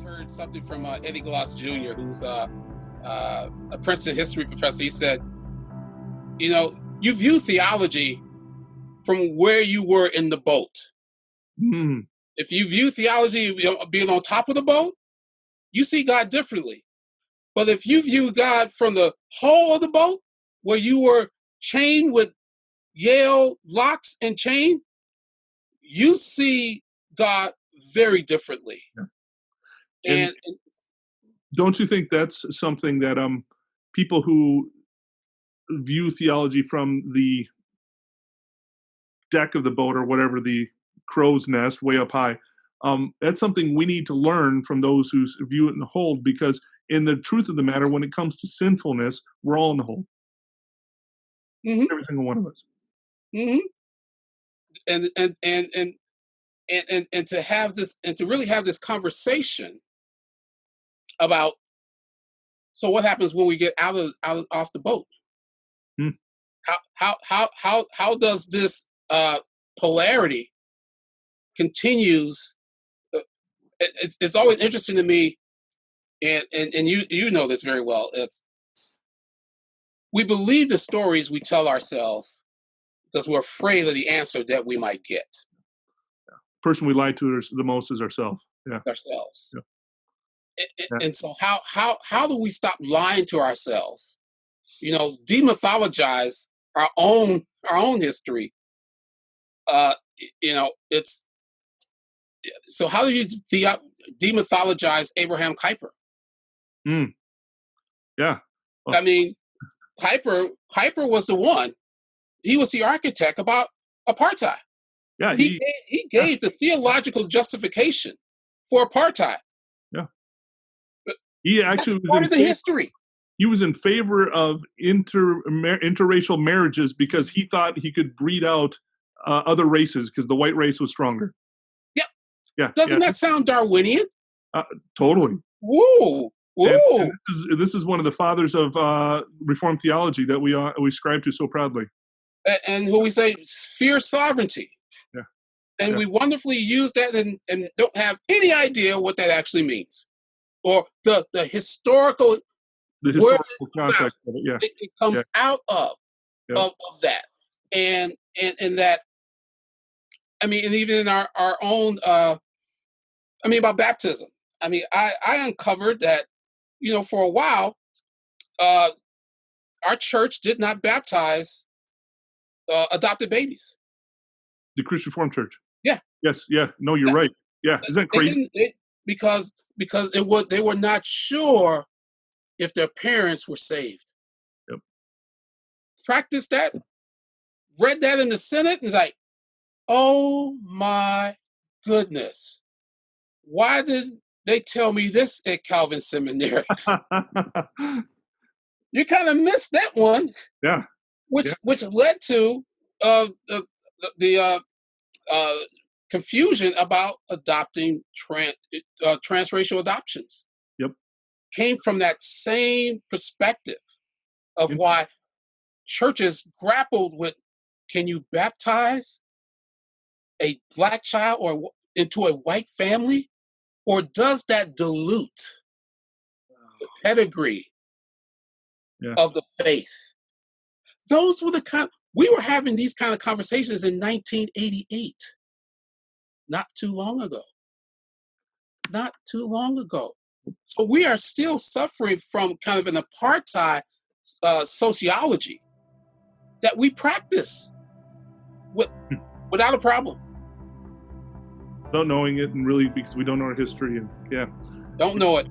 heard something from Eddie Gloss Jr., who's a Princeton history professor. He said, you view theology from where you were in the boat. Mm. If you view theology being on top of the boat, you see God differently. But if you view God from the hull of the boat, where you were chained with Yale locks and chain, you see God very differently. Yeah. And don't you think that's something that people who view theology from the deck of the boat, or whatever, the crow's nest way up high, that's something we need to learn from those who view it in the hold, because in the truth of the matter, when it comes to sinfulness, we're all in the hold. Mm-hmm. Every single one of us. Mm-hmm. And to have this, and to really have this conversation about, so what happens when we get off the boat? Hmm. How does this polarity continues? It's always interesting to me, and you know this very well. We believe the stories we tell ourselves because we're afraid of the answer that we might get. The person we lie to the most is ourselves. Yeah. Ourselves. Yeah. And so how do we stop lying to ourselves? Demythologize our own history. It's so how do you demythologize Abraham Kuyper? Yeah. I mean, Kuyper was the one. He was the architect about apartheid. Yeah, he gave the theological justification for apartheid. Yeah, he actually was part of the history. He was in favor of interracial marriages because he thought he could breed out other races because the white race was stronger. Yep. Yeah. Doesn't that sound Darwinian? Totally. Woo. And this is one of the fathers of Reformed theology that we ascribe to so proudly. And who we say fear sovereignty. Yeah. And we wonderfully use that and don't have any idea what that actually means. Or the historical context of it. Yeah. It comes out of that. And that, I mean, and even in our own about baptism. I mean, I uncovered that, for a while, our church did not baptize adopted babies. The Christian Reformed Church. Yeah. Yes. Yeah. No, you're right. Yeah. Isn't that crazy? Because they were not sure if their parents were saved. Yep. Practiced that, read that in the Senate, and like, oh my goodness, why did they tell me this at Calvin Seminary? You kind of missed that one. Yeah. Which led to the confusion about adopting transracial adoptions. Yep. Came from that same perspective of why churches grappled with, can you baptize a black child or into a white family? Or does that dilute the pedigree of the faith? Those were we were having these kind of conversations in 1988. Not too long ago. So we are still suffering from kind of an apartheid sociology that we practice without a problem. Not knowing it, and really because we don't know our history, and don't know it.